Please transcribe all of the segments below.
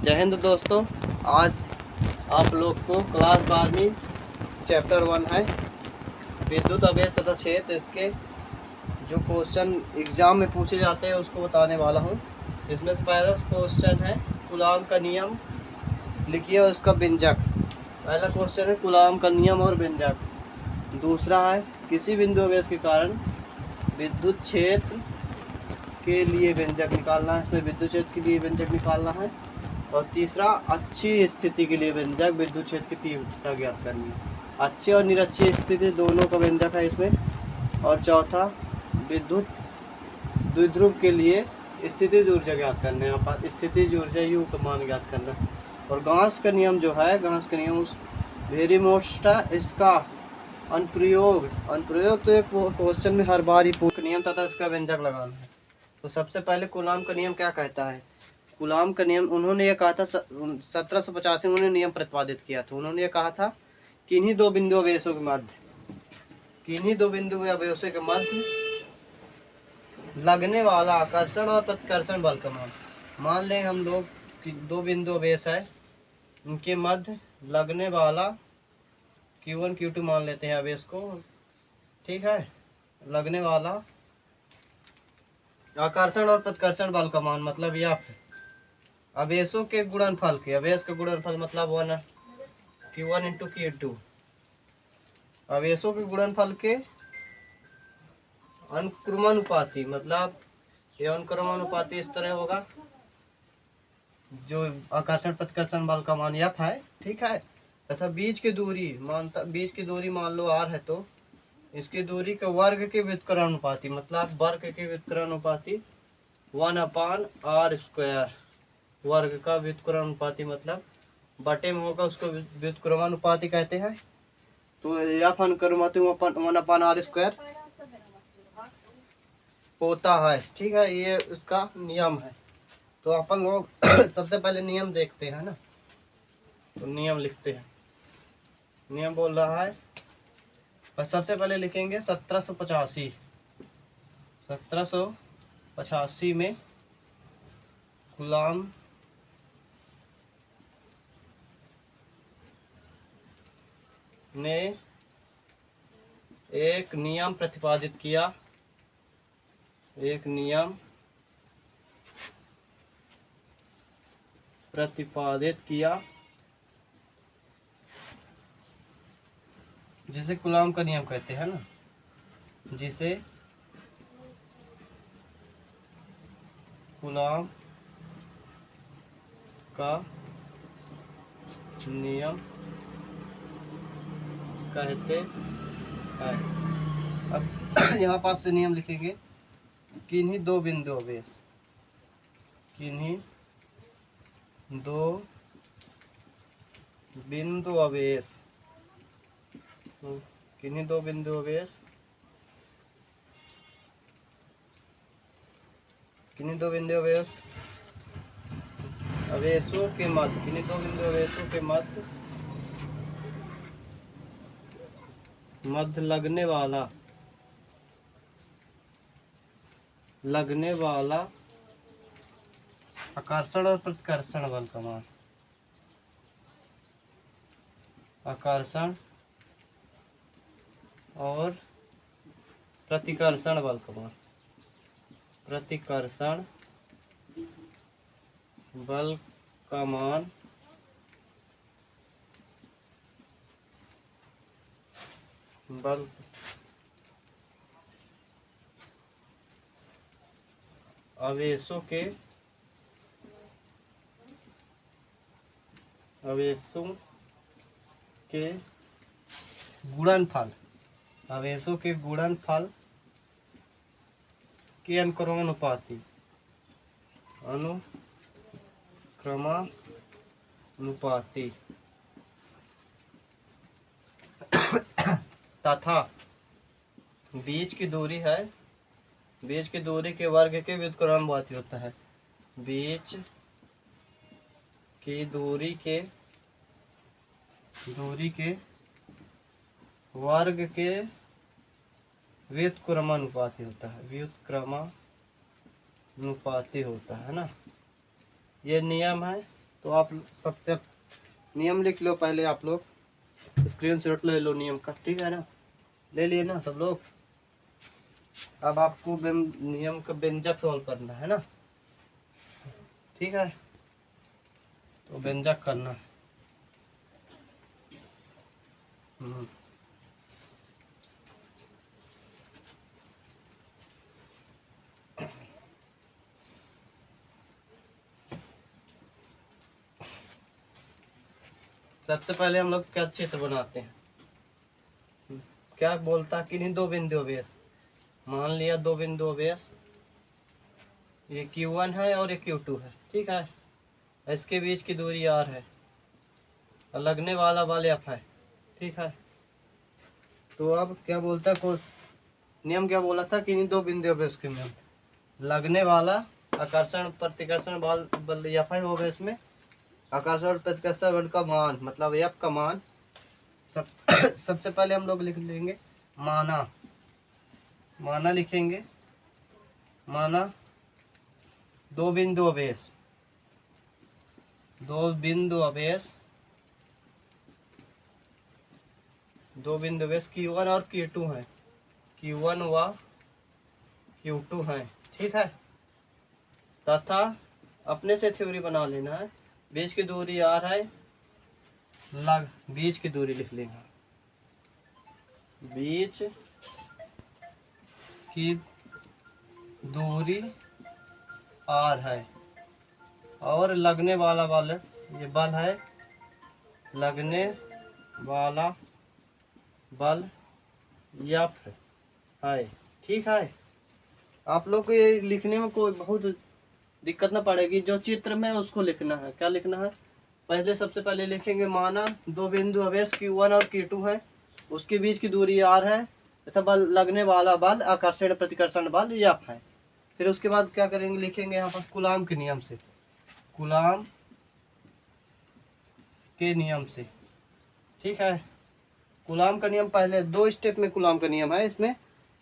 जय हिंद दोस्तों। आज आप लोग को क्लास 12वीं चैप्टर 1 है विद्युत अवेश तथा क्षेत्र, इसके जो क्वेश्चन एग्जाम में पूछे जाते हैं उसको बताने वाला हूँ। इसमें से पहला क्वेश्चन है कूलाम का नियम लिखिए और उसका व्यंजक। पहला क्वेश्चन है कूलाम का नियम और व्यंजक। दूसरा है किसी बिंदु अवेश के कारण विद्युत क्षेत्र के लिए व्यंजक निकालना है। इसमें विद्युत क्षेत्र के लिए व्यंजक निकालना है। और तीसरा अच्छी स्थिति के लिए व्यंजक विद्युत क्षेत्र की तीव्रता ज्ञात करनी है। अच्छी और निरक्षी स्थिति दोनों का व्यंजक है इसमें। और चौथा विद्युत द्विध्रुव के लिए स्थितिज ऊर्जा ज्ञात करना है। स्थितिज ऊर्जा यू का मान ज्ञात करना है। और गाउस का नियम जो है, गाउस का नियम उस वेरी मोस्ट इसका अनुप्रयोग तो एक क्वेश्चन में हर बार ही नियम तथा इसका व्यंजक लगाना है। तो सबसे पहले कूलाम का नियम क्या कहता है? कूलाम का नियम उन्होंने ये कहा था 1785 में उन्होंने नियम प्रतिपादित किया था। उन्होंने ये कहा था किन्हीं दो बिंदु अवेशों के मध्य लगने वाला आकर्षण और प्रतिकर्षण बल का मान लें हम लोग कि दो बिंदु अवेश है, उनके मध्य लगने वाला Q1 Q2 मान लेते हैं अवेश को, ठीक है। लगने वाला आकर्षण और प्रतिकर्षण बल का मान मतलब यह अवेशों के गुणनफल के, अवेश का गुणनफल मतलब Q1 इंटू Q2, अवेशों के गुणनफल के अनुक्रमानुपाती, मतलब ये अनुक्रमानुपाती इस तरह होगा। जो आकर्षण प्रतिकर्षण बल का मान F है, ठीक है, तथा बीच की दूरी मान लो R है, तो इसकी दूरी के वर्ग के व्युत्क्रमानुपाती, मतलब वर्ग के व्युत्क्रमानुपाती 1/r², वर्ग का व्युत्क्रमानुपाती मतलब बटे में होगा, उसको व्युत्क्रमानुपाती कहते हैं। तो F अनुक्रमानुपाती 1/r² होता है, ठीक है। ये इसका नियम है। तो अपन लोग सबसे पहले नियम देखते हैं ना, तो नियम लिखते हैं। नियम बोल रहा है, और सबसे पहले लिखेंगे 1785 में कूलाम ने एक नियम प्रतिपादित किया, जिसे कूलाम का नियम कहते हैं ना, जिसे कूलाम का नियम कहते हैं। अब यहाँ पास से नियम लिखेंगे, किन्हीं दो बिंदु अवेश, किन्हीं दो बिंदु अवेश अवेशों के मध्य लगने वाला आकर्षण और प्रतिकर्षण बल का मान, आकर्षण और प्रतिकर्षण बल का मान, प्रतिकर्षण बल का मान अवेशों के गुणनफल, के अनुक्रमानुपाती तथा बीच की दूरी के वर्ग के व्युत्क्रमानुपाती होता है। बीच की दूरी के वर्ग के व्युत्क्रमानुपाती होता है ना, ये नियम है। तो आप सबसे नियम लिख लो पहले, आप लोग स्क्रीनशॉट ले लो नियम का, ठीक है ना, ले लिए ना सब लोग। अब आपको नियम का व्यंजक सॉल्व करना है ना, ठीक है, तो व्यंजक करना। सबसे पहले हम लोग क्या चित्र बनाते हैं, क्या बोलता कि नहीं, दो बिंदु अवयस। मान लिया दो बिंदु अवयस, ये Q1 है और ये Q2 है, ठीक है, इसके बीच की दूरी R है और लगने वाला बल F है, ठीक है। तो अब क्या बोलता है, नियम क्या बोला था कि नहीं, दो बिंदु अवयस के नियम, लगने वाला आकर्षण प्रतिकर्षण बल F है होगा, इसमें आकर्षण और प्रतिकर्षण बल का मान मतलब F का मान सबसे पहले हम लोग लिख लेंगे माना लिखेंगे, माना दो बिंदु अवयस Q1 और Q2 है, Q1 व Q2 है, ठीक है। तथा अपने से थ्योरी बना लेना है, बीच की दूरी R है, बीच की दूरी लिख लेना, बीच की दूरी R है और लगने वाला बल, ये बल है, लगने वाला बल F है, ठीक है। आप लोग को ये लिखने में कोई बहुत दिक्कत ना पड़ेगी, जो चित्र में उसको लिखना है। क्या लिखना है, पहले सबसे पहले लिखेंगे माना दो बिंदु अवयस Q1 और Q2 है, उसके बीच की दूरी R है तथा बल लगने वाला बल आकर्षण प्रतिकर्षण बल F है। फिर उसके बाद क्या करेंगे, लिखेंगे यहाँ पर कूलाम के नियम से, कूलाम के नियम से, ठीक है। कूलाम का नियम पहले दो स्टेप में कूलाम का नियम है, इसमें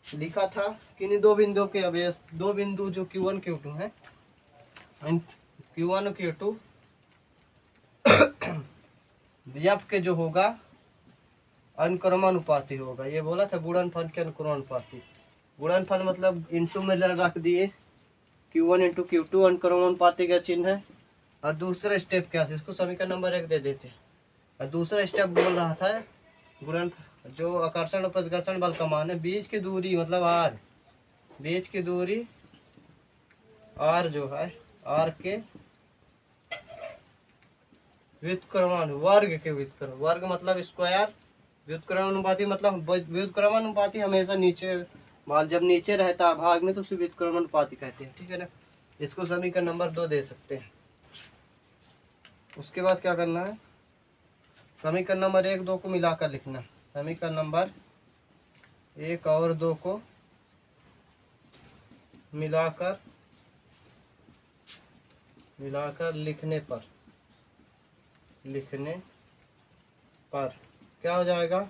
लिखा था कि नहीं, दो बिंदु के अवयस, दो बिंदु जो Q1 Q2 है, Q1 और Q2 F के जो होगा अनुक्रमानुपाती होगा, ये बोला था गुणनफल के अनुक्रमानुपाती। गुणनफल मतलब इंटू में रख दिए, Q1 इंटू Q2 अनुक्रमानुपाती का चिन्ह है। और दूसरा स्टेप क्या था, इसको समीकरण नंबर 1 दे देते हैं। और दूसरा स्टेप बोल रहा था गुणन, जो आकर्षण और प्रतिकर्षण बल का मान है, बीच की दूरी मतलब R, बीच की दूरी R जो है, R के व्युत्क्रमानुपाती, वर्ग के व्युत्क्रम, वर्ग मतलब स्क्वायर, व्युत्क्रमानुपाती मतलब व्युत्क्रमानुपाती हमेशा नीचे भाग, जब नीचे रहता है भाग में तो उसे व्युत्क्रमानुपाती कहते हैं, ठीक है ना। इसको समीकरण नंबर 2 दे सकते हैं। उसके बाद क्या करना है, समीकरण नंबर 1 2 को मिलाकर लिखना, समीकरण नंबर 1 और 2 को मिलाकर लिखने पर क्या हो जाएगा,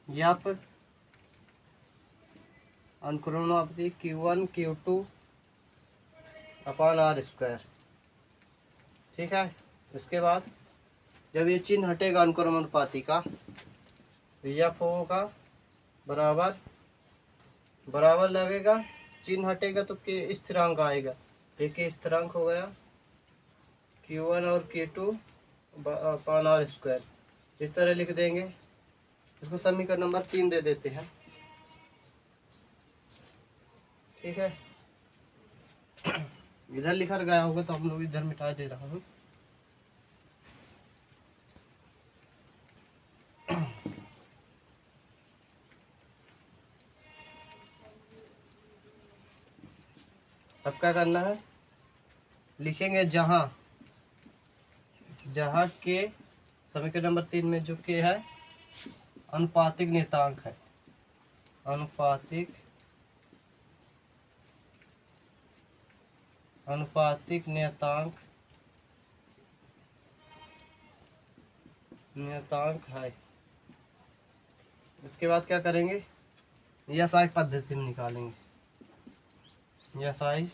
F अनुक्रमानुपाती Q1 Q2 अपान R स्क्वायर, ठीक है। इसके बाद जब ये चिन्ह हटेगा अनुक्रमानुपाती का, F होगा बराबर लगेगा, चिन्ह हटेगा तो के स्थिरांक आएगा, देखिए स्थिरांक हो गया Q1 और Q2 अपान R स्क्वायर, इस तरह लिख देंगे। इसको समीकरण नंबर 3 दे देते हैं, ठीक है। इधर लिखा गया होगा तो हम लोग इधर मिटा दे रहा हूँ। अब क्या करना है, लिखेंगे जहाँ के समीकरण नंबर 3 में जो के है अनुपातिक नियतांक है, अनुपातिक नियतांक है। इसके बाद क्या करेंगे, SI पद्धति में निकालेंगे, SI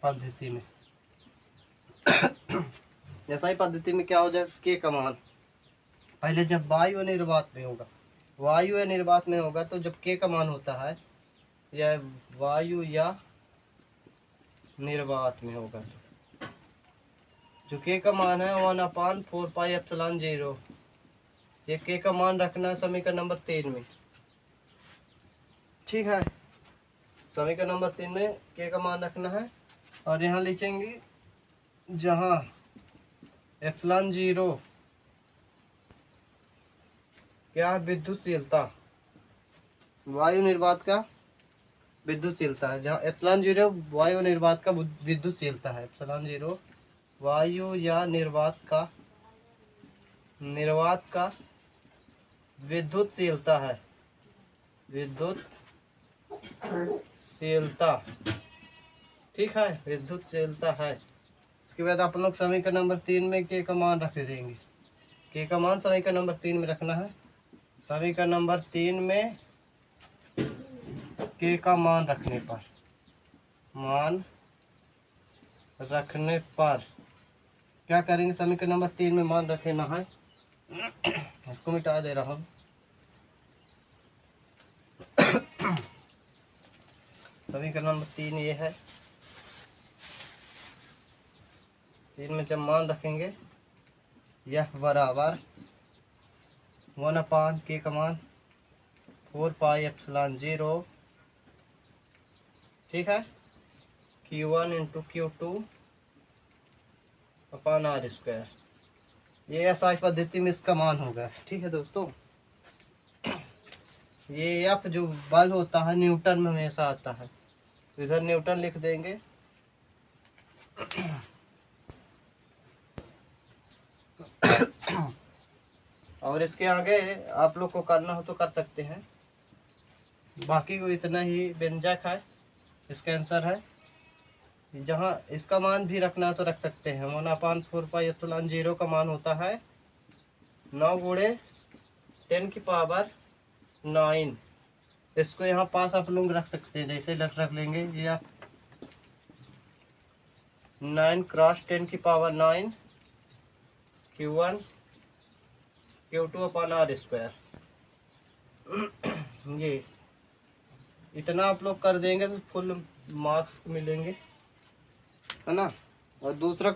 पद्धति में। SI पद्धति में क्या हो जाए, के का मान पहले जब वायु निर्वात में होगा, वायु निर्वात में होगा तो जब के का मान होता है या वायु या निर्वात में होगा, जो के का मान है 1/4πε0। ये के का मान रखना है समीकरण नंबर 3 में। ठीक है, समीकरण नंबर 3 में के का मान रखना है और यहाँ लिखेंगे जहाँ ε0 क्या है, विद्युतशीलता, वायु निर्वात का विद्युतशीलता है। जहाँ ε0 वायु निर्वात का विद्युतशीलता है, ε0 वायु या निर्वात का विद्युतशीलता है, विद्युतशीलता। ठीक है, विद्युतशीलता है। इसके बाद आप लोग समीकरण नंबर 3 में के का मान रख देंगे। के का मान समीकरण नंबर 3 में रखना है। समीकरण नंबर 3 में के का मान रखने पर क्या करेंगे, समीकरण नंबर 3 में मान रखना है। इसको मिटा दे रहा हूँ। समीकरण नंबर 3 ये है। 3 में जब मान रखेंगे यह बराबर 1/, के का मान 4πε0, ठीक है, Q1 × Q2/r²। ये SI पद्धति में इसका मान होगा। ठीक है दोस्तों, ये F जो बल होता है न्यूटन में हमेशा आता है, तो इधर न्यूटन लिख देंगे। और इसके आगे आप लोग को करना हो तो कर सकते हैं, बाकी को इतना ही व्यंजक है। इसका आंसर है, जहाँ इसका मान भी रखना है तो रख सकते हैं। 1/4πε0 का मान होता है 9 × 10⁹। इसको यहाँ पास आप लोग रख सकते हैं, जैसे रख लेंगे ये आप 9 × 10⁹ Q1 Q2/r²। ये इतना आप लोग कर देंगे तो फुल मार्क्स मिलेंगे, है ना। और दूसरा